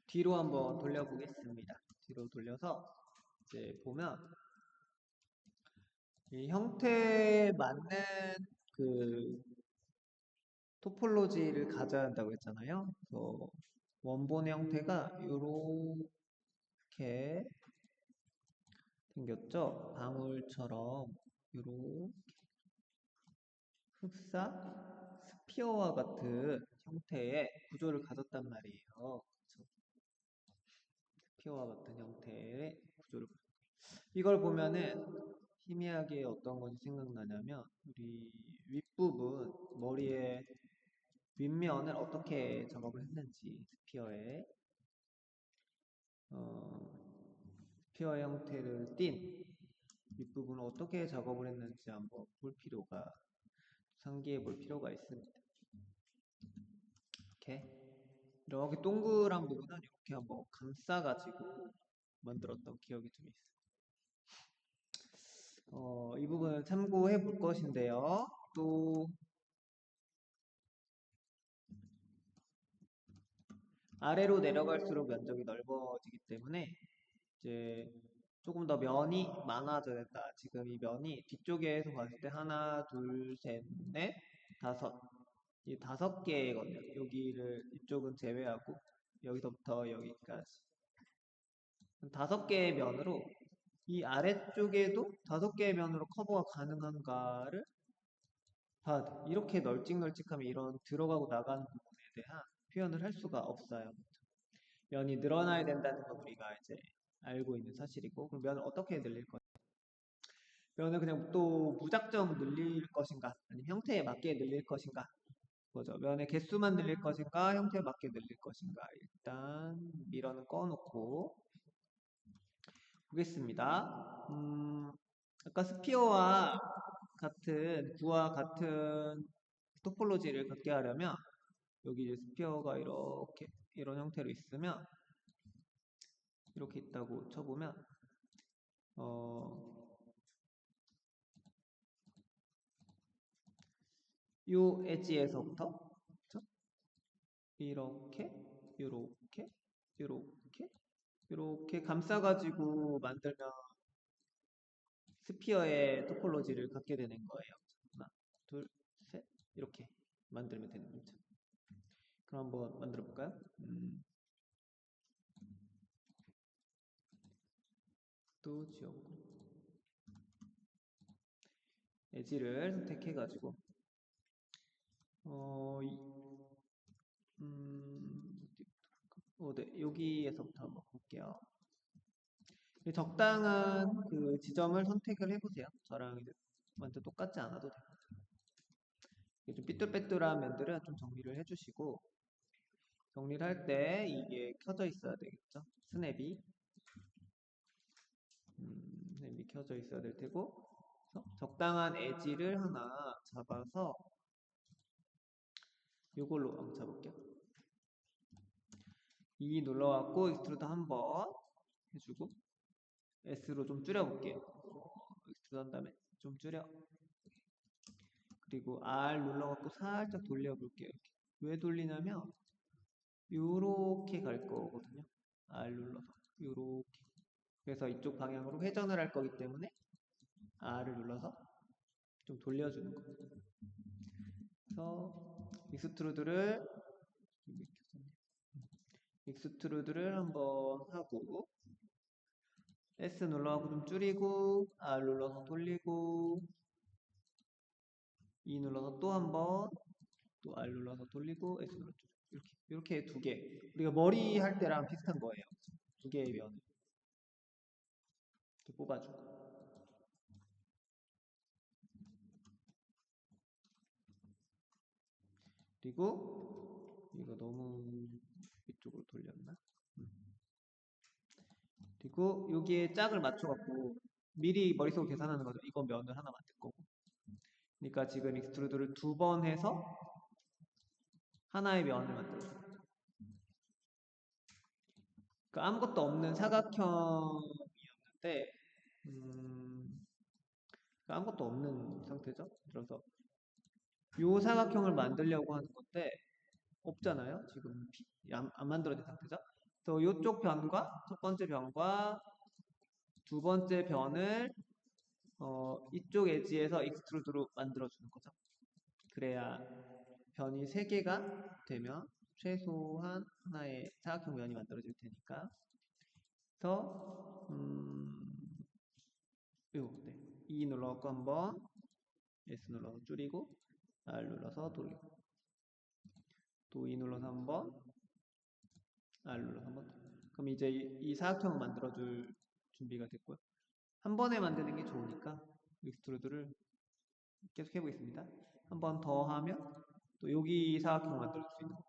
뒤로 한번 돌려보겠습니다. 뒤로 돌려서 이제 보면 이 형태에 맞는 그 토폴로지를 가져야 한다고 했잖아요. 그래서 원본의 형태가 이렇게 생겼죠. 방울처럼 이렇게 흡사 스피어와 같은 형태의 구조를 가졌단 말이에요. 그쵸? 스피어와 같은 형태의 구조를 이걸 보면은 희미하게 어떤 것이 생각나냐면 우리 윗부분 머리의 윗면을 어떻게 작업을 했는지 어, 스피어 형태를 띤 윗부분을 어떻게 작업을 했는지 한번 볼 필요가 상기해 볼 필요가 있습니다. 이렇게 동그란 부분은 이렇게 한번 감싸가지고 만들었던 기억이 좀 있어요. 이 부분을 참고해 볼 것인데요. 또 아래로 내려갈수록 면적이 넓어지기 때문에 이제 조금 더 면이 많아져야 된다. 지금 이 면이 뒤쪽에서 봤을 때 하나, 둘, 셋, 넷, 다섯. 이 5개거든요. 여기를 이쪽은 제외하고 여기서부터 여기까지 5개의 면으로 이 아래쪽에도 5개의 면으로 커버가 가능한가를 봐야 돼. 이렇게 널찍널찍하면 이런 들어가고 나가는 부분에 대한 표현을 할 수가 없어요. 면이 늘어나야 된다는 건 우리가 이제 알고 있는 사실이고 그럼 면을 어떻게 늘릴 것인가? 면을 그냥 또 무작정 늘릴 것인가? 아니면 형태에 맞게 늘릴 것인가? 그죠. 면의 개수만 늘릴 것인가? 형태에 맞게 늘릴 것인가? 일단 미러는 꺼놓고 보겠습니다. 아까 스피어와 같은 구와 같은 토폴로지를 갖게 하려면 여기 이제 스피어가 이렇게 이런 형태로 있으면 이렇게 있다고 쳐보면 요 엣지에서부터 그쵸? 이렇게 요렇게 요렇게 요렇게 감싸가지고 만들면 스피어의 토폴로지를 갖게 되는 거예요. 하나, 둘, 셋 이렇게 만들면 되는 거죠. 그럼 한번 만들어 볼까요? 또 지웠고 엣지를 선택해가지고 네, 여기에서부터 한번 볼게요. 적당한 그 지점을 선택을 해보세요. 저랑 이제 완전 똑같지 않아도 돼요. 좀 삐뚤빼뚤한 면들은 좀 정리를 해주시고 정리를 할 때 이게 켜져 있어야 되겠죠. 스냅이 켜져 있어야 될 테고 적당한 엣지를 하나 잡아서 이걸로 한번 잡을게요. E 눌러갖고 익스트루드 한번 해주고 S로 좀 줄여볼게요. 익스트루드 한 다음에 좀 줄여. 그리고 R 눌러갖고 살짝 돌려볼게요. 이렇게. 왜 돌리냐면 요렇게 갈 거거든요. R 눌러서 요렇게. 그래서 이쪽 방향으로 회전을 할 거기 때문에 R을 눌러서 좀 돌려주는 거예요. 그래서 익스트루드를 한번 하고 S 눌러갖고 좀 줄이고 R 눌러서 돌리고 E 눌러서 또 한번 또 R 눌러서 돌리고 S 눌러서 이렇게 2개 우리가 머리 할 때랑 비슷한 거예요. 2개의 면을 이렇게 뽑아주고 그리고 이거 너무 이쪽으로 돌렸나? 그리고 여기에 짝을 맞춰갖고 미리 머릿속으로 계산하는 거죠. 이거 면을 하나 만들 거고. 그러니까 지금 익스트루드를 2번 해서 하나의 면을 만들어요. 그러니까 아무것도 없는 사각형이었는데 아무것도 없는 상태죠. 그래서 요 사각형을 만들려고 하는 건데 없잖아요. 지금 안 만들어진 상태죠. 또 이쪽 변과 첫 번째 변과 두 번째 변을 이쪽 엣지에서 익스트루드로 만들어주는 거죠. 그래야 변이 3개가 되면 최소한 하나의 사각형 면이 만들어질 테니까. 그래서 네. E 눌러서 한번, S 눌러서 줄이고, R 눌러서 돌리고, 또 E 눌러서 한번, R 눌러서 한번. 그럼 이제 이 사각형을 만들어줄 준비가 됐고요. 한 번에 만드는 게 좋으니까 익스트루드를 계속 해보겠습니다. 한 번 더 하면 또 여기 사각형 만들 수 있는 거죠.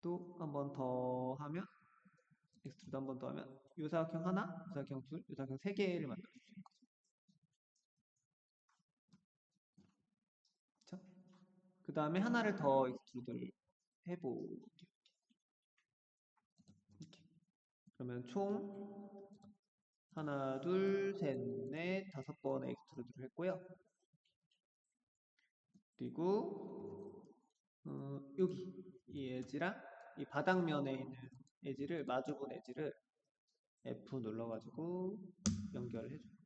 또 한 번 더 하면 익스트루드 한 번 더 하면 이 사각형 하나, 이 사각형 둘, 이 사각형 3개를 만들 수 있는 거죠. 그렇죠? 그 다음에 하나를 더 익스트루드를 해볼게요. 이렇게. 그러면 총 하나, 둘, 셋, 넷, 5번의 익스트루드를 했고요. 그리고 여기 이 엣지랑 이 바닥면에 있는 엣지를 마주본 엣지를 F 눌러가지고 연결을 해줘요.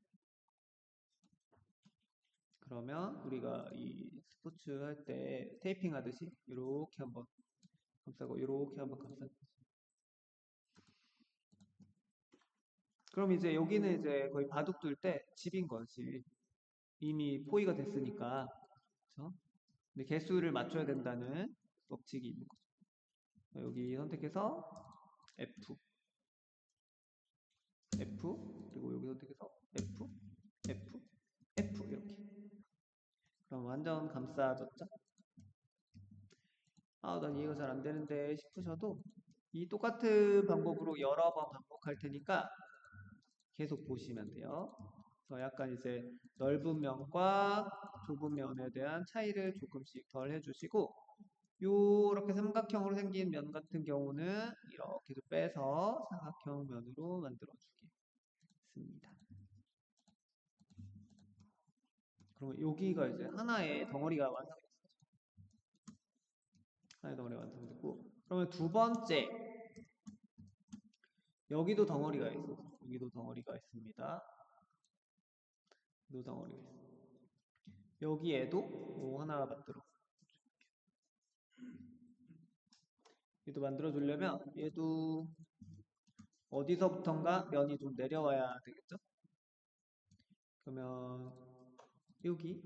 그러면 우리가 이 스포츠 할 때 테이핑 하듯이 이렇게 한번 감싸고 이렇게 한번 감싸. 그럼 이제 여기는 이제 거의 바둑 둘 때 집인 거지. 이미 포위가 됐으니까. 그렇죠? 근데 개수를 맞춰야 된다는 법칙이 있는 거죠. 여기 선택해서 F, F, 그리고 여기 선택해서 F, F, F 이렇게. 그럼 완전 감싸졌죠? 아, 난 이해가 잘 안 되는데 싶으셔도 이 똑같은 방법으로 여러 번 반복할 테니까 계속 보시면 돼요. 그래서 약간 이제 넓은 면과 좁은 면에 대한 차이를 조금씩 덜 해주시고 요렇게 삼각형으로 생긴 면 같은 경우는 이렇게 좀 빼서 사각형 면으로 만들어 주겠습니다. 그러면 여기가 이제 하나의 덩어리가 완성이 됐어요. 하나의 덩어리가 완성됐고 그러면 두 번째 여기도 덩어리가 있어요. 여기도 덩어리가 있습니다. 여기도 덩어리가 있어요. 여기에도 뭐 하나 만들어. 얘도 만들어 주려면 얘도 어디서부턴가 면이 좀 내려와야 되겠죠? 그러면 여기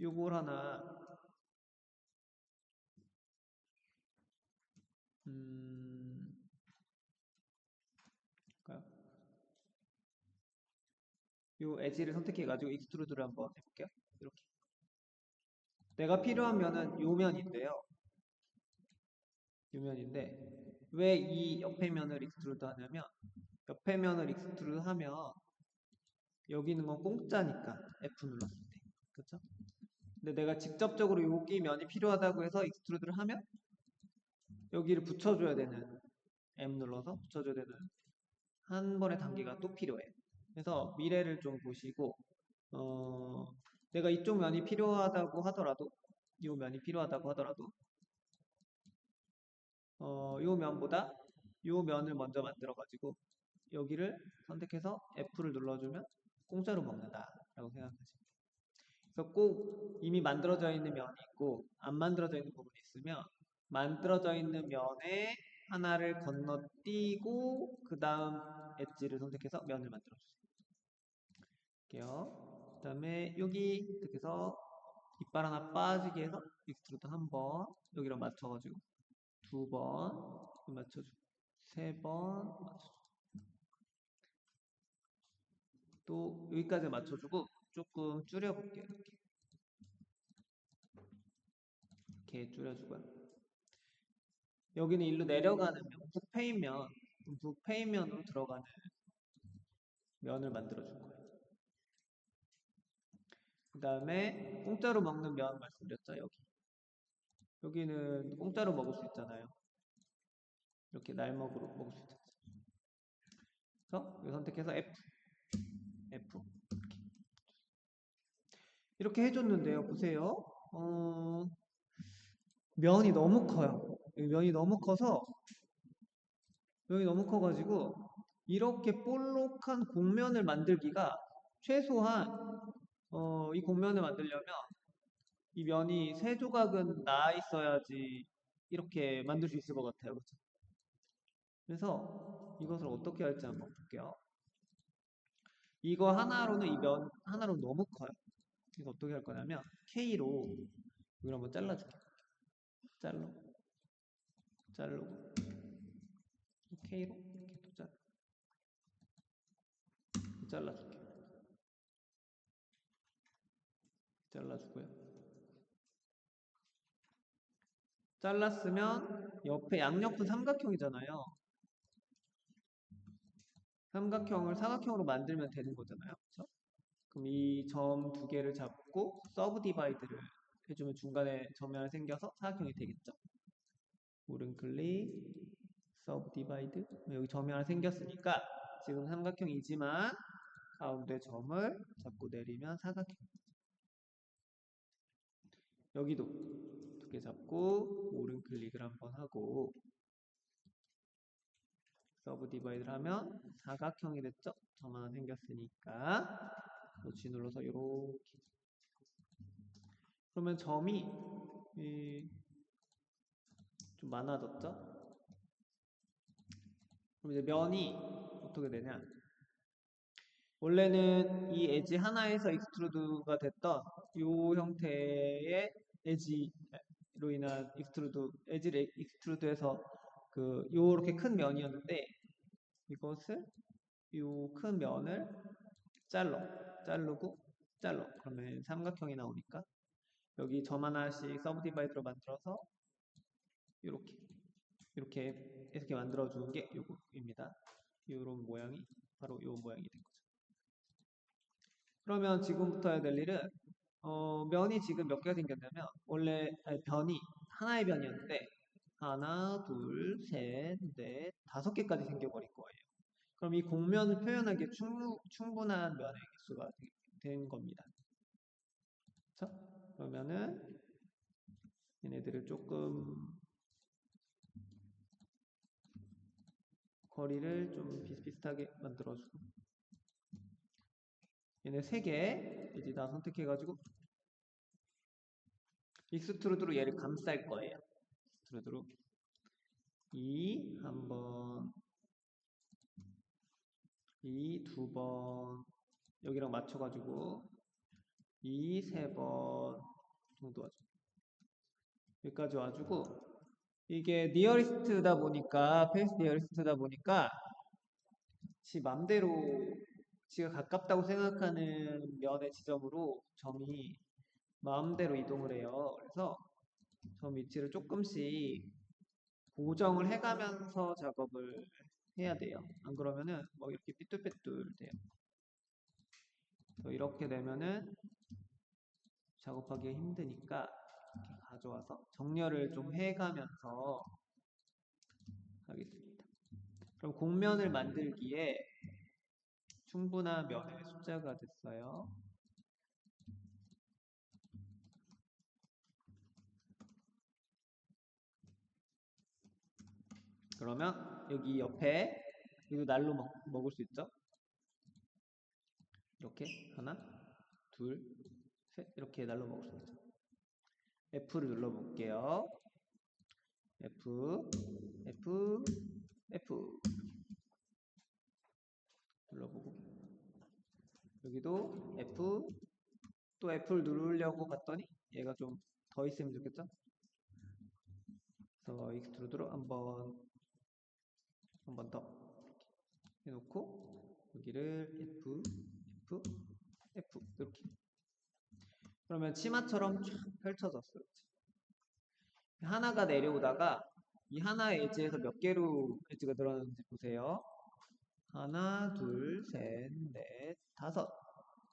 요걸 하나 볼까요? 요 엣지를 선택해가지고 익스트루드를 한번 해볼게요. 이렇게. 내가 필요한 면은 요 면인데요. 요 면인데 왜 이 옆에 면을 익스트루드 하냐면 옆에 면을 익스트루드 하면 여기 있는 건 공짜니까 F 눌렀을 때. 그렇죠? 근데 내가 직접적으로 여기 면이 필요하다고 해서 익스트루드를 하면 여기를 붙여줘야 되는 M 눌러서 붙여줘야 되는 한 번의 단계가 또 필요해요. 그래서 미래를 좀 보시고 내가 이쪽 면이 필요하다고 하더라도 이 면이 필요하다고 하더라도 이 면보다 이 면을 먼저 만들어 가지고 여기를 선택해서 F를 눌러주면 공짜로 먹는다라고 생각하시면 돼요. 그래서 꼭 이미 만들어져 있는 면이 있고 안 만들어져 있는 부분이 있으면 만들어져 있는 면에 하나를 건너뛰고 그 다음 엣지를 선택해서 면을 만들어 주세요. 그 다음에 여기 선택해서 이빨 하나 빠지게 해서 익스트루드 한 번 여기랑 맞춰가지고 두 번 맞춰주고 세 번 맞춰주고 또 여기까지 맞춰주고 조금 줄여볼게요. 이렇게 줄여주고요. 여기는 일로 내려가는 면, 북페인면으로 들어가는 면을 만들어줄 거예요. 그 다음에 공짜로 먹는 면 말씀드렸죠, 여기. 여기는 공짜로 먹을 수 있잖아요. 이렇게 날먹으로 먹을 수 있잖아요. 그래서 이거 선택해서 F, F 이렇게 해줬는데요. 보세요. 면이 너무 커요. 여기 면이 너무 커서 면이 너무 커가지고 이렇게 볼록한 곡면을 만들기가 최소한 이 곡면을 만들려면 이 면이 세 조각은 나와 있어야지 이렇게 만들 수 있을 것 같아요. 그쵸? 그래서 이것을 어떻게 할지 한번 볼게요. 이거 하나로는 이 면 하나로 너무 커요. 그래서 어떻게 할 거냐면 K로 이걸 한번 잘라줄게요. 잘로 자르고 K로 이렇게 또 잘라줄게요. 잘라주고요. 잘랐으면 옆에 양옆은 삼각형이잖아요. 삼각형을 사각형으로 만들면 되는 거잖아요. 그쵸? 그럼 이 점 두 개를 잡고 서브 디바이드를 해주면 중간에 점이 하나 생겨서 사각형이 되겠죠. 오른 클릭, 서브 디바이드. 여기 점이 하나 생겼으니까 지금 삼각형이지만 가운데 점을 잡고 내리면 사각형. 여기도 두 개 잡고 오른 클릭을 한번 하고 서브 디바이드를 하면 사각형이 됐죠? 점 하나 생겼으니까 G 눌러서 이렇게 그러면 점이 좀 많아졌죠? 그럼 이제 면이 어떻게 되냐? 원래는 이 엣지 하나에서 익스트루드가 됐던 이 형태의 엣지로 인한 엣지를 익스트루드해서 그 요렇게 큰 면이었는데 이것을 요 큰 면을 자르고 그러면 삼각형이 나오니까 여기 점 하나씩 서브 디바이드로 만들어서 이렇게 이렇게 만들어 주는 게 요거입니다. 요런 모양이 바로 요 모양이 된 거죠. 그러면 지금부터 해야 될 일은 면이 지금 몇 개가 생겼냐면 원래 변이 하나의 변이었는데 하나, 둘, 셋, 넷, 다섯 개까지 생겨버릴 거예요. 그럼 이 곡면을 표현하기에 충분한 면의 개수가 된 겁니다. 그쵸? 그러면은 얘네들을 조금 거리를 좀 비슷비슷하게 만들어주고 얘네 세 개 이제 다 선택해가지고 익스트루드로 얘를 감쌀 거예요. 익스트루드로 이 한 번, 이 두 번 여기랑 맞춰가지고 이 세 번 정도 와줘. 여기까지 와주고 이게 니어리스트다 보니까 페이스 니어리스트다 보니까 지 맘대로 지가 가깝다고 생각하는 면의 지점으로 점이 마음대로 이동을 해요. 그래서 점 위치를 조금씩 고정을 해가면서 작업을 해야 돼요. 안 그러면은 뭐 이렇게 삐뚤빼뚤 돼요. 이렇게 되면은 작업하기 힘드니까 이렇게 가져와서 정렬을 좀 해가면서 하겠습니다. 그럼 곡면을 만들기에 충분한 면의 숫자가 됐어요. 그러면 여기 옆에 이거 날로 먹을 수 있죠? 이렇게 하나, 둘, 셋 이렇게 날로 먹을 수 있죠. F를 눌러볼게요. F, F, F 눌러보고 여기도 F 또 F를 누르려고 갔더니 얘가 좀 더 있으면 좋겠죠? 그래서 익스트루드로 한 번 더 해놓고 여기를 F, F, F 이렇게 그러면 치마처럼 쫙 펼쳐졌어요. 하나가 내려오다가 이 하나의 엣지에서 몇 개로 엣지가 늘어나는지 보세요. 하나, 둘, 셋, 넷, 다섯.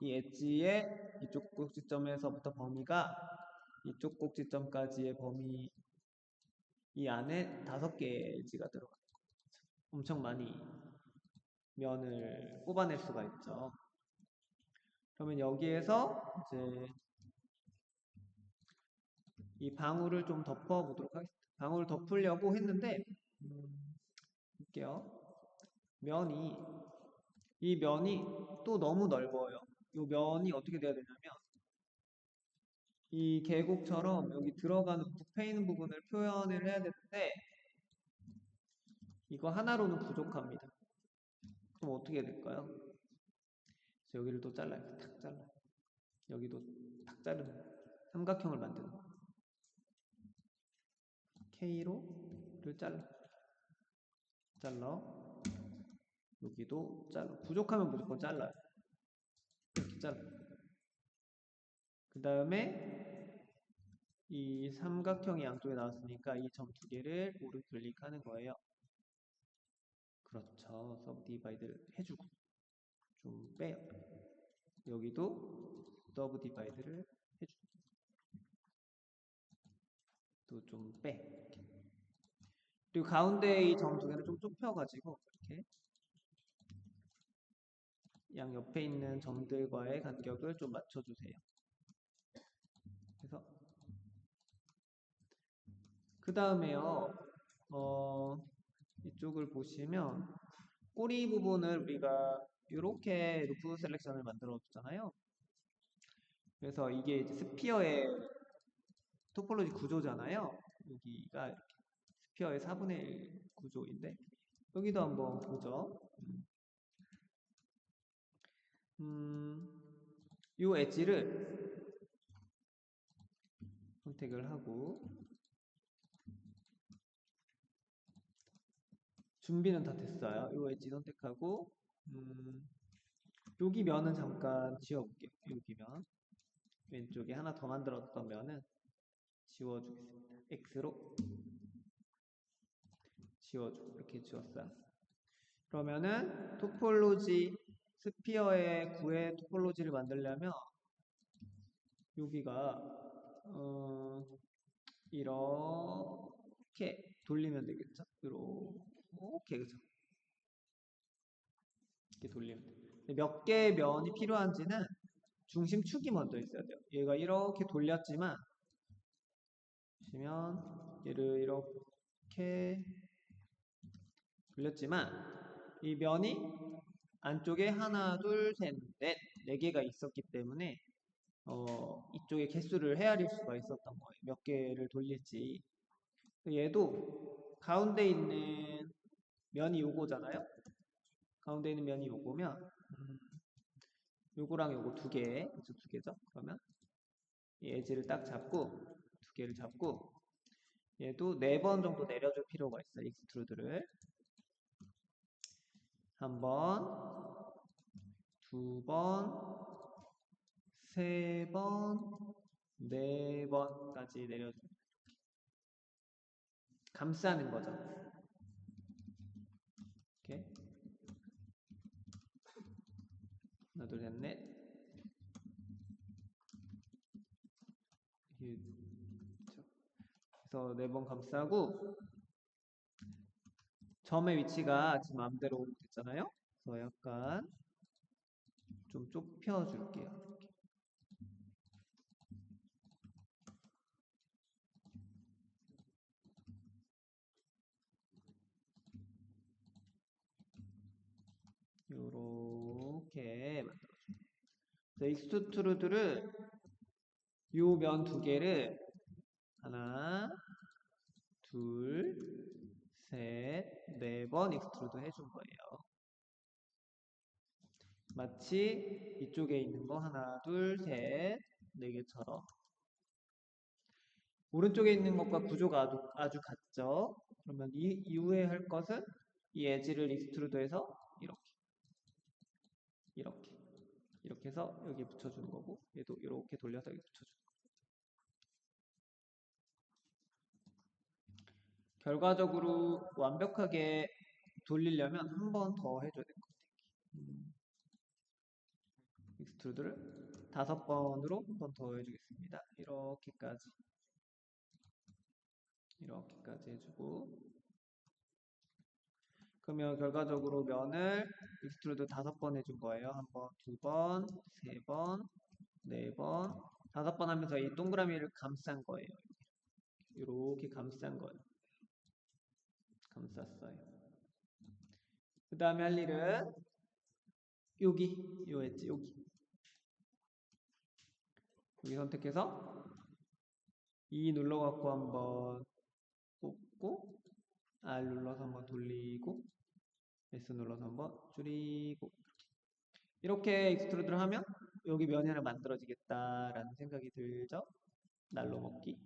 이 엣지의 이쪽 꼭지점에서부터 범위가 이쪽 꼭지점까지의 범위 이 안에 다섯 개의 엣지가 들어가요. 엄청 많이 면을 뽑아낼 수가 있죠. 그러면 여기에서 이제 이 방울을 좀 덮어보도록 하겠습니다. 방울을 덮으려고 했는데, 볼게요. 면이, 이 면이 또 너무 넓어요. 이 면이 어떻게 돼야 되냐면, 이 계곡처럼 여기 들어가는 굽혀 있는 부분을 표현을 해야 되는데, 이거 하나로는 부족합니다. 그럼 어떻게 해야 될까요? 그래서 여기를 또 잘라요. 탁 잘라. 여기도 탁 자르는 삼각형을 만드는 거. K로를 잘라. 여기도 잘라. 부족하면 무조건 잘라요. 이렇게 잘라. 그 다음에 이 삼각형이 양쪽에 나왔으니까 이 점 두 개를 오른 클릭하는 거예요. 그렇죠. 서브디바이드를 해주고 좀 빼요. 여기도 서브디바이드를 해주고 또 좀 빼. 그리고 가운데 이 점 두 개를 좀 좁혀가지고 이렇게 양 옆에 있는 점들과의 간격을 좀 맞춰주세요. 그래서 그 다음에요. 이쪽을 보시면 꼬리 부분을 우리가 이렇게 루프 셀렉션을 만들어 줬잖아요. 그래서 이게 이제 스피어의 토폴로지 구조잖아요. 여기가 이렇게 스피어의 4분의 1 구조인데 여기도 한번 보죠. 이 엣지를 선택을 하고 준비는 다 됐어요. 이 엣지 선택하고 여기 면은 잠깐 지워볼게요. 여기 면 왼쪽에 하나 더 만들었던 면은 지워주겠습니다. X로 지워주고 이렇게 지웠어요. 그러면은 토폴로지 스피어의 구의 토폴로지를 만들려면 여기가 이렇게 돌리면 되겠죠? 이렇게 그죠? 이렇게 돌리면 돼요. 몇 개의 면이 필요한지는 중심축이 먼저 있어야 돼요. 얘가 이렇게 돌렸지만 보시면 얘를 이렇게 돌렸지만 이 면이 안쪽에 하나, 둘, 셋, 넷, 네 개가 있었기 때문에 이쪽에 개수를 헤아릴 수가 있었던 거예요. 몇 개를 돌릴지. 얘도 가운데 있는 면이 요거잖아요. 가운데 있는 면이 요거면 요거랑 요거 두 개, 그쵸? 두 개죠? 그러면 이 엣지를 딱 잡고 두 개를 잡고 얘도 4번 정도 내려줄 필요가 있어요. 익스트루드를 한 번, 두 번, 세 번, 네 번까지 내려줍니다. 감싸는 거죠. 이렇게 하나, 둘, 셋, 넷. 그래서 4번 감싸고 점의 위치가 지금 마음대로 됐잖아요. 그래서 약간 좀 좁혀줄게요. 요렇게 만들어줍니다. 익스트루드를 요 면 두 개를 하나, 둘, 셋, 4번 익스트루드 해준 거예요. 마치 이쪽에 있는 거 하나, 둘, 셋, 4개처럼 오른쪽에 있는 것과 구조가 아주 같죠? 그러면 이 이후에 할 것은 이 엣지를 익스트루드해서 이렇게 이렇게 해서 여기 붙여주는 거고 얘도 이렇게 돌려서 여기 붙여주는 거. 결과적으로 완벽하게 돌리려면 한 번 더 해줘야 될 것 같아요. 익스트루드를 5번으로 한 번 더 해주겠습니다. 이렇게까지 해주고 그러면 결과적으로 면을 익스트루드 5번 해준 거예요. 한 번, 두 번, 세 번, 네 번, 5번 하면서 이 동그라미를 감싼 거예요. 이렇게 감싼 거예요. 감쌌어요. 그 다음에 할 일은 요 엣지, 여기 선택해서 E 눌러갖고 한번 뽑고 R 눌러서 한번 돌리고 S 눌러서 한번 줄이고 이렇게 익스트루드를 하면 여기 면이 하나 만들어지겠다라는 생각이 들죠? 날로 먹기.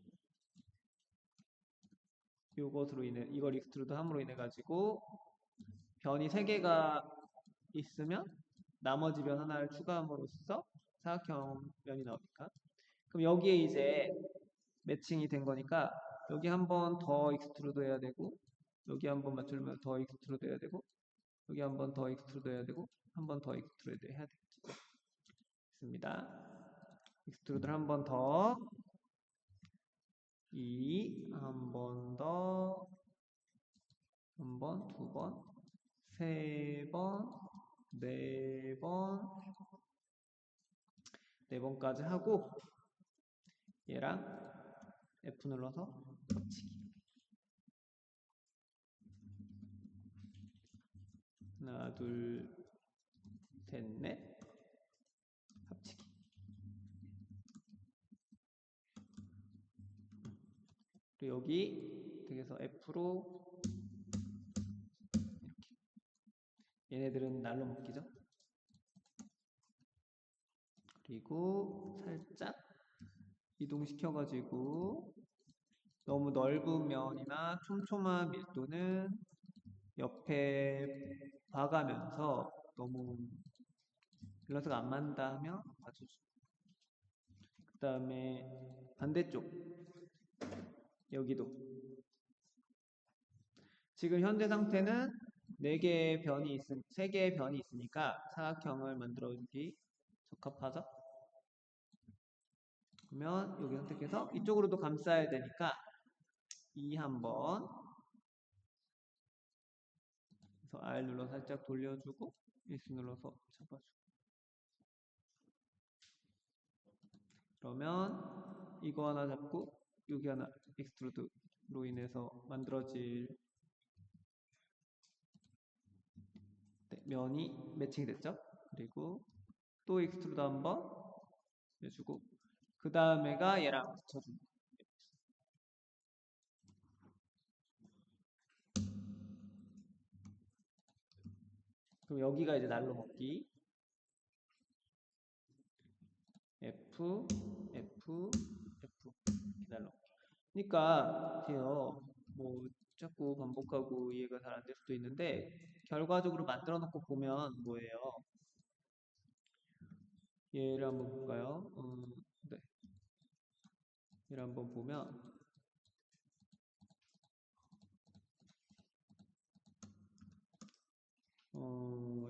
요것으로 인해 이걸 익스트루드 함으로 인해 가지고 변이 3개가 있으면 나머지 변 하나를 추가함으로써 사각형 면이 나오니까 그럼 여기에 이제 매칭이 된 거니까 여기 한 번 더 익스트루드 해야 되고 여기 한 번 맞추려면 더 익스트루드 해야 되고 여기 한 번 더 익스트루드 해야 되고 한 번 더 익스트루드 해야 되겠죠. 있습니다. 익스트루드를 한 번 더, 한 번 더, 한 번, 두 번, 세 번, 네 번, 네 번까지 하고 얘랑 F 눌러서 겹치기. 하나, 둘, 셋, 넷, 합치기. 그리고 여기 등에서 F로 이렇게. 얘네들은 날로 먹기죠. 그리고 살짝 이동시켜가지고 너무 넓은 면이나 촘촘한 밀도는 옆에 봐가면서 너무 밸런스가 안 맞는다 하면 맞춰주고 그 다음에 반대쪽 여기도 지금 현재 상태는 4개의 변이 3개의 변이 있으니까 사각형을 만들어주기 적합하죠? 그러면 여기 선택해서 이쪽으로도 감싸야 되니까 E 한번 그래서 R 눌러 살짝 돌려주고 S 눌러서 잡아주고 그러면 이거 하나 잡고 여기 하나 익스트루드로 인해서 만들어질 면이 매칭이 됐죠? 그리고 또 익스트루드 한번 해주고 그 다음에가 얘랑 붙여줍니다. 그럼 여기가 이제 날로 먹기 F, F, F 이렇게 날로 먹기. 그러니까 돼요. 뭐 자꾸 반복하고 이해가 잘 안 될 수도 있는데 결과적으로 만들어 놓고 보면 뭐예요? 얘를 한번 볼까요? 네. 얘를 한번 보면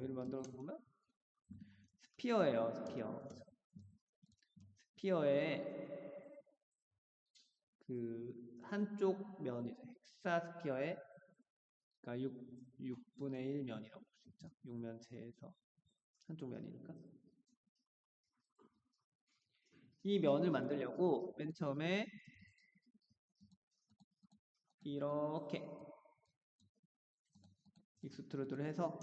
얘를 만들어 보면 스피어예요, 스피어. 스피어의 그 한쪽 면이죠. 헥사 스피어의 그러니까 6분의 1 면이라고 볼 수 있죠. 6면체에서 한쪽 면이니까. 이 면을 만들려고 맨 처음에 이렇게 익스트루드를 해서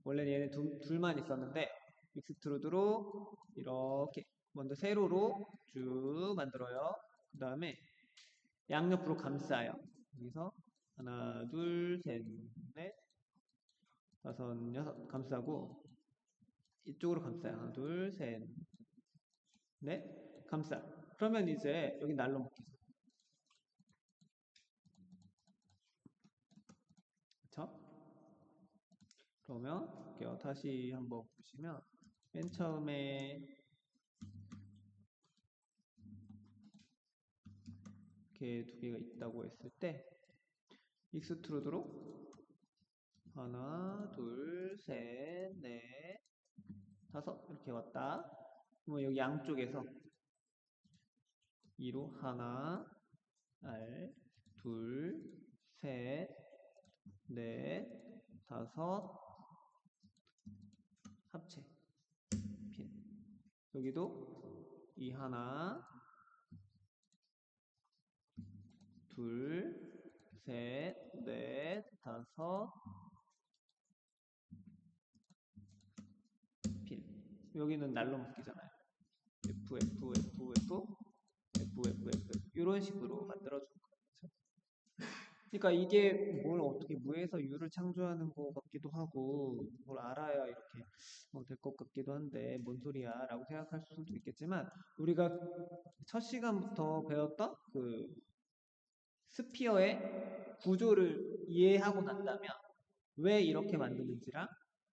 원래는 얘네 둘만 있었는데 익스트루드로 이렇게 먼저 세로로 쭉 만들어요. 그 다음에 양옆으로 감싸요. 여기서 하나, 둘, 셋, 넷, 다섯, 여섯 감싸고 이쪽으로 감싸요. 하나, 둘, 셋, 넷, 감싸. 그러면 이제 여기 날로 먹기죠. 그쵸? 그러면 볼게요. 다시 한번 보시면 맨 처음에 이렇게 두 개가 있다고 했을 때 익스트루드로 하나, 둘, 셋, 넷, 다섯 이렇게 왔다. 그러면 여기 양쪽에서 2로 하나, 알, 둘, 셋, 넷, 다섯, 합체, 핀. 여기도 이 하나, 둘, 셋, 넷, 다섯, 필. 여기는 날로 묶이잖아요. F, F, F, F, F, F, F. 이런 식으로 만들어주는 거죠. 그러니까 이게 뭘 어떻게 무에서 유를 창조하는 것 같기도 하고 뭘 알아야 이렇게 될 것 같기도 한데 뭔 소리야 라고 생각할 수도 있겠지만 우리가 첫 시간부터 배웠던 그 스피어의 구조를 이해하고 난다면 왜 이렇게 만드는지랑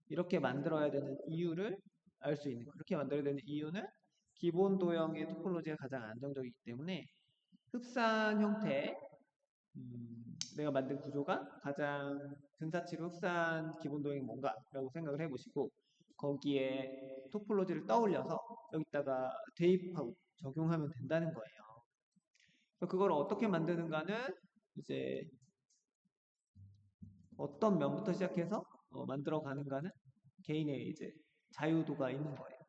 이렇게 만들어야 되는 이유를 알 수 있는 거예요. 그렇게 만들어야 되는 이유는 기본 도형의 토폴로지가 가장 안정적이기 때문에 흡산 형태 내가 만든 구조가 가장 근사치로 흡사한 기본 도형이 뭔가라고 생각을 해보시고 거기에 토폴로지를 떠올려서 여기다가 대입하고 적용하면 된다는 거예요. 그걸 어떻게 만드는가는 이제 어떤 면부터 시작해서 만들어 가는가는 개인의 이제 자유도가 있는 거예요.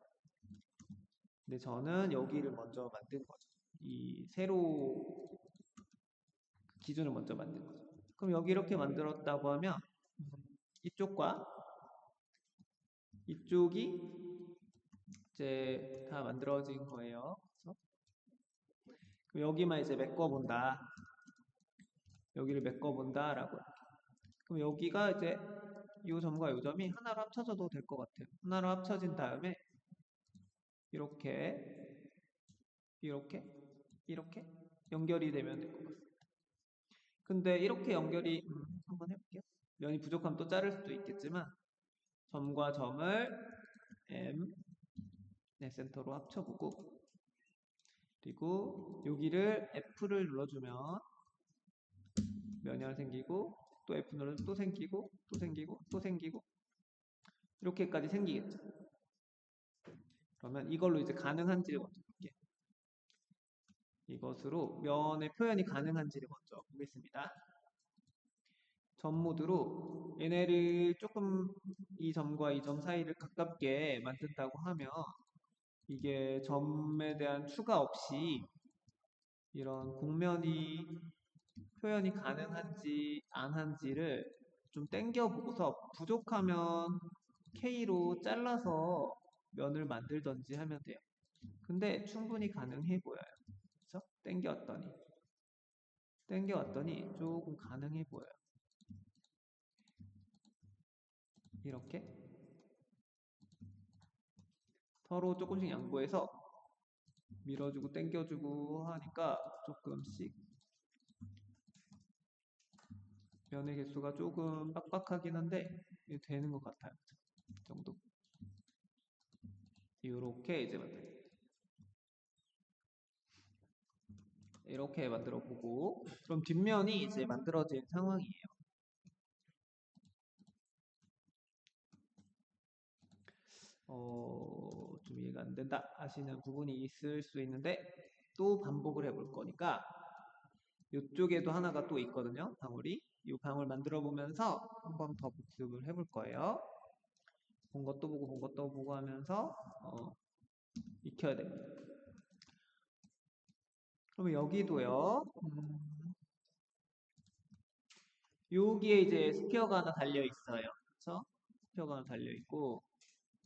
근데 저는 여기를 먼저 만든 거죠. 이 세로 기준을 먼저 만든 거죠. 그럼 여기 이렇게 만들었다고 하면 이쪽과 이쪽이 이제 다 만들어진 거예요. 그래서 그럼 여기만 이제 메꿔본다. 여기를 메꿔본다라고. 그럼 여기가 이제 이 점과 이 점이 하나로 합쳐져도 될 것 같아요. 하나로 합쳐진 다음에 이렇게 이렇게 이렇게 연결이 되면 될 것 같습니다. 근데 이렇게 연결이 한번 해볼게요. 면이 부족하면 또 자를 수도 있겠지만 점과 점을 M 센터로 합쳐보고 그리고 여기를 F를 눌러주면 면이 하나 생기고 또 F 눌러주면 또 생기고 또 생기고 또 생기고 이렇게까지 생기겠죠. 그러면 이걸로 이제 가능한지를 먼저 볼게요. 이것으로 면의 표현이 가능한지를 먼저 보겠습니다. 점 모드로 얘네를 조금 이 점과 이 점 사이를 가깝게 만든다고 하면 이게 점에 대한 추가 없이 이런 곡면이 표현이 가능한지 안 한지를 좀 땡겨보고서 부족하면 K로 잘라서 면을 만들던지 하면 돼요. 근데 충분히 가능해 보여요. 그래서 땡겨왔더니 조금 가능해 보여요. 이렇게 서로 조금씩 양보해서 밀어주고 땡겨주고 하니까 조금씩 면의 개수가 조금 빡빡하긴 한데 되는 것 같아요. 이 정도. 이렇게 이제 이렇게 만들어 보고 그럼 뒷면이 이제 만들어진 상황이에요. 좀 이해가 안 된다 하시는 부분이 있을 수 있는데 또 반복을 해볼 거니까 이쪽에도 하나가 또 있거든요. 방울이. 이 방울 만들어 보면서 한 번 더 복습을 해볼 거예요. 본 것도 보고 본 것도 보고 하면서 익혀야 됩니다. 그러면 여기도요. 여기에 이제 스피어가 하나 달려 있어요. 그렇죠? 스피어가 하나 달려 있고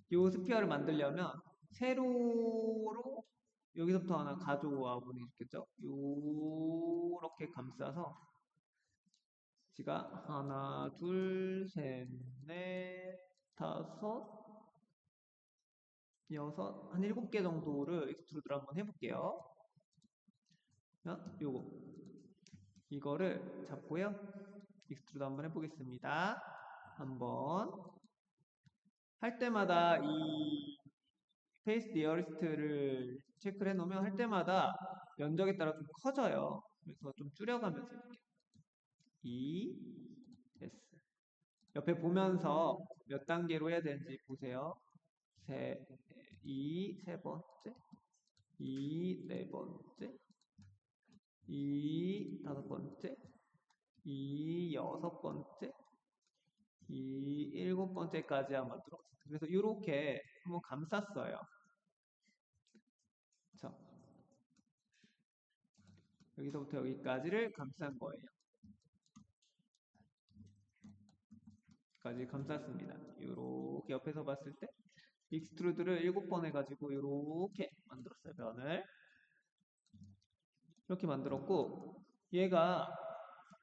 이 스피어를 만들려면 세로로 여기서부터 하나 가져와 보는 게 좋겠죠? 요렇게 감싸서 제가 하나, 둘, 셋, 넷, 다섯, 여섯, 한 7개 정도를 익스트루드를 한번 해볼게요. 요거 이거를 잡고요. 익스트루드 한번 해보겠습니다. 한번 할 때마다 이 페이스 니어리스트를 체크를 해놓으면 할 때마다 면적에 따라 좀 커져요. 그래서 좀 줄여가면서 해볼게요. 2, S. 옆에 보면서 몇 단계로 해야 되는지 보세요. 2, 세 번째, 2, 네 번째, 2, 다섯 번째, 2, 여섯 번째, 2, 일곱 번째까지 한번 들어갔어요. 그래서 이렇게 한번 감쌌어요. 자, 여기서부터 여기까지를 감싼 거예요. 까지 감쌌습니다. 이렇게 옆에서 봤을 때 익스트루드를 7번 해가지고 이렇게 만들었어요. 면을 이렇게 만들었고, 얘가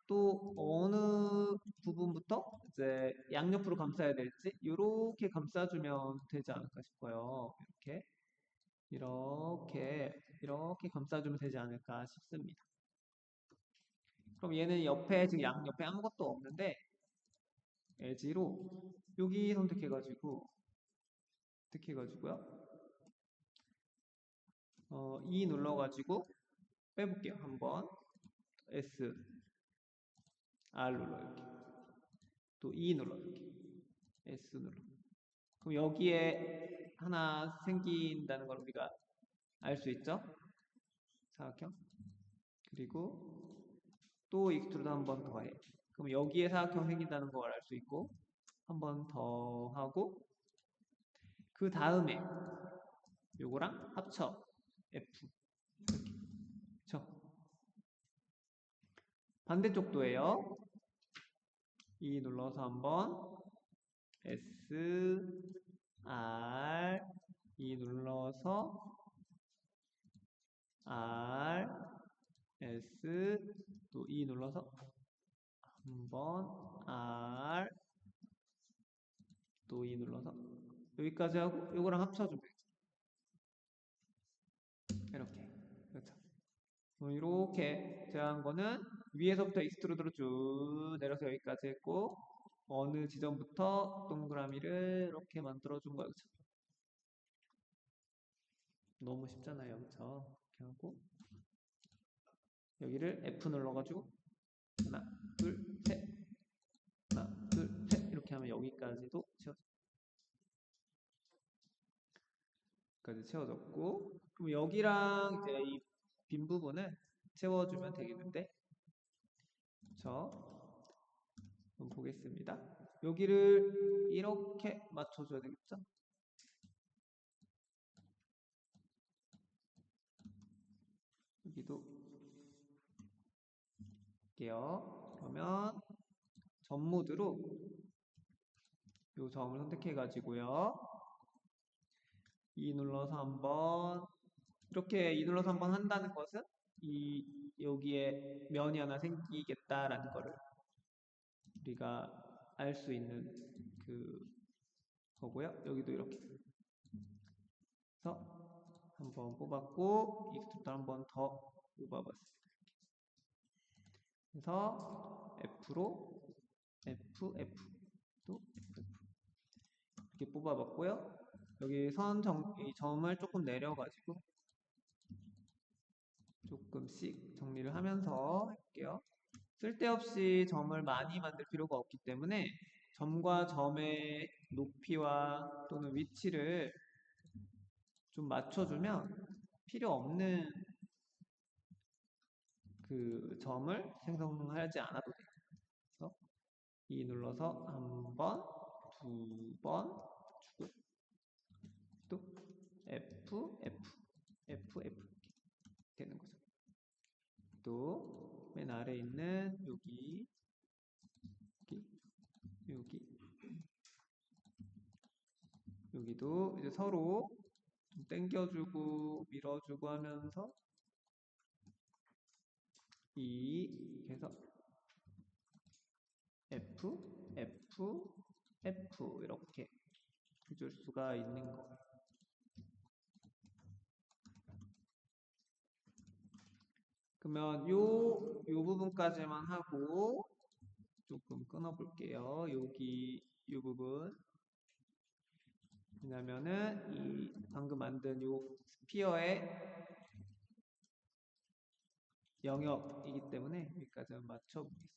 또 어느 부분부터 이제 양옆으로 감싸야 될지 이렇게 감싸주면 되지 않을까 싶어요. 이렇게 감싸주면 되지 않을까 싶습니다. 그럼 얘는 옆에 지금 양옆에 아무것도 없는데 엣지로 여기 선택해가지고요. E 눌러가지고 빼볼게요. 한번 S, R 눌러 이렇게. 또 E 눌러 이렇게. S 눌러. 그럼 여기에 하나 생긴다는 걸 우리가 알 수 있죠? 사각형. 그리고 또 익스트루드 한 번 더 해. 그럼 여기에 사각형 생긴다는 걸 알 수 있고 한 번 더 하고 그 다음에 요거랑 합쳐 F. 그쵸? 반대쪽도 해요. E 눌러서 한번 S, R, E 눌러서 R, S, 또 E 눌러서 한번 R, 또 E 눌러서 여기까지 하고 요거랑 합쳐주면 되죠. 이렇게. 그렇죠. 이렇게 제가 한 거는 위에서부터 익스트루드로 쭉 내려서 여기까지 했고 어느 지점부터 동그라미를 이렇게 만들어준 거예요. 그쵸? 너무 쉽잖아요. 그쵸? 이렇게 하고 여기를 F 눌러가지고 하나, 둘, 셋, 하나, 둘, 셋 이렇게 하면 여기까지도 채워졌고 그럼 여기랑 이제 이 빈 부분을 채워주면 되겠는데 그쵸? 한번 보겠습니다. 여기를 이렇게 맞춰줘야 되겠죠? 여기도 할게요. 그러면 점 모드로 이 점을 선택해 가지고요. E 눌러서 한번 이렇게 E 눌러서 한번 한다는 것은 이 여기에 면이 하나 생기겠다라는 거를 우리가 알 수 있는 그 거고요. 여기도 이렇게 해서 한번 뽑았고 익스트루드 한번 더 뽑아봤습니다. 그래서 F로 F, F 또 F 이렇게 뽑아봤고요. 여기 이 점을 조금 내려가지고 조금씩 정리를 하면서 할게요. 쓸데없이 점을 많이 만들 필요가 없기 때문에 점과 점의 높이와 또는 위치를 좀 맞춰주면 필요 없는 그 점을 생성하지 않아도 돼요. 그래서 E 눌러서 한 번, 두 번 주고 또 F, F, F, F 이렇게 되는 거죠. 또 맨 아래에 있는 여기, 여기도 이제 서로 좀 당겨주고 밀어주고 하면서 이렇게 해서 F, F, F 이렇게 해줄 수가 있는 거예요. 그러면 요 부분까지만 하고 조금 끊어볼게요. 여기 이 부분. 왜냐면은 이 방금 만든 요 스피어의 영역이기 때문에 여기까지만 맞춰보겠습니다.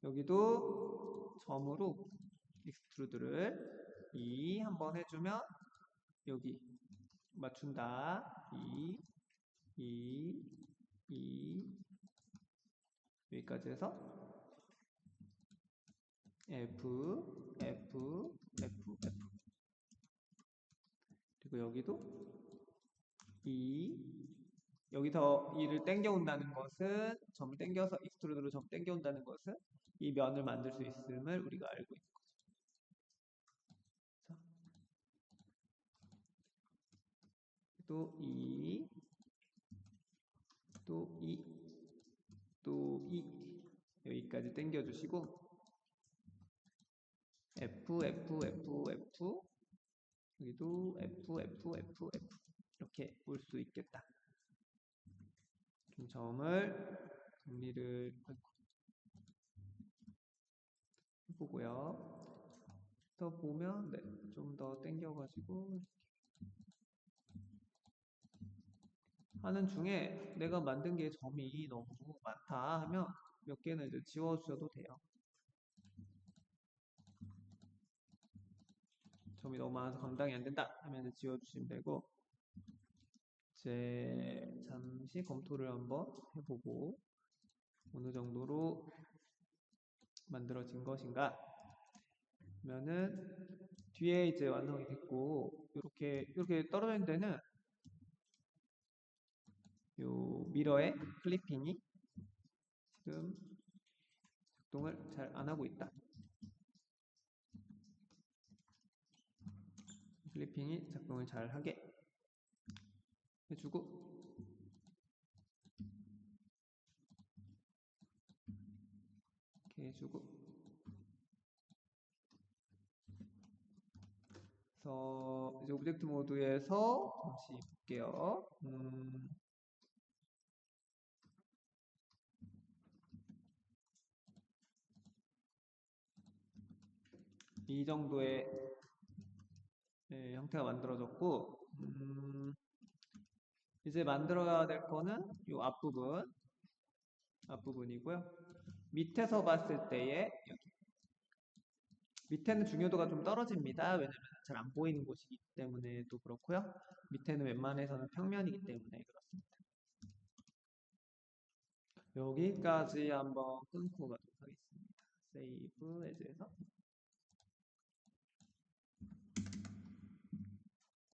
여기도 점으로 익스트루드를 E 한번 해주면 여기 맞춘다. 여기까지 해서 F, F, F, F 그리고 여기도 E, 여기서 이를 당겨온다는 것은 점을 당겨서 익스트루드로 점 당겨온다는 것은 이 면을 만들 수 있음을 우리가 알고 있는 거죠. 또 이, 또 이, 또 이. 여기까지 당겨주시고 F, F, F, F 여기도 F, F, F, F 이렇게 볼 수 있겠다. 좀 점을 정리를 해보고요. 더 보면 네, 좀 더 당겨가지고 하는 중에 내가 만든 게 점이 너무 많다 하면 몇 개는 이제 지워주셔도 돼요. 점이 너무 많아서 감당이 안 된다 하면 지워주시면 되고 이제 잠시 검토를 한번 해보고 어느 정도로 만들어진 것인가 그러면은 뒤에 이제 완성이 됐고 이렇게 떨어져 있는 데는 요 미러의 클리핑이 지금 작동을 잘 안 하고 있다. 클리핑이 작동을 잘 하게 해주고 이렇게 해주고 그래서 이제 오브젝트 모드에서 잠시 볼게요. 이 정도의 네, 형태가 만들어졌고 이제 만들어야 될 거는 이 앞부분이고요. 밑에서 봤을 때의 여기 밑에는 중요도가 좀 떨어집니다. 왜냐면 잘 안 보이는 곳이기 때문에도 그렇고요. 밑에는 웬만해서는 평면이기 때문에 그렇습니다. 여기까지 한번 끊고 가도록 하겠습니다. 세이브 에즈에서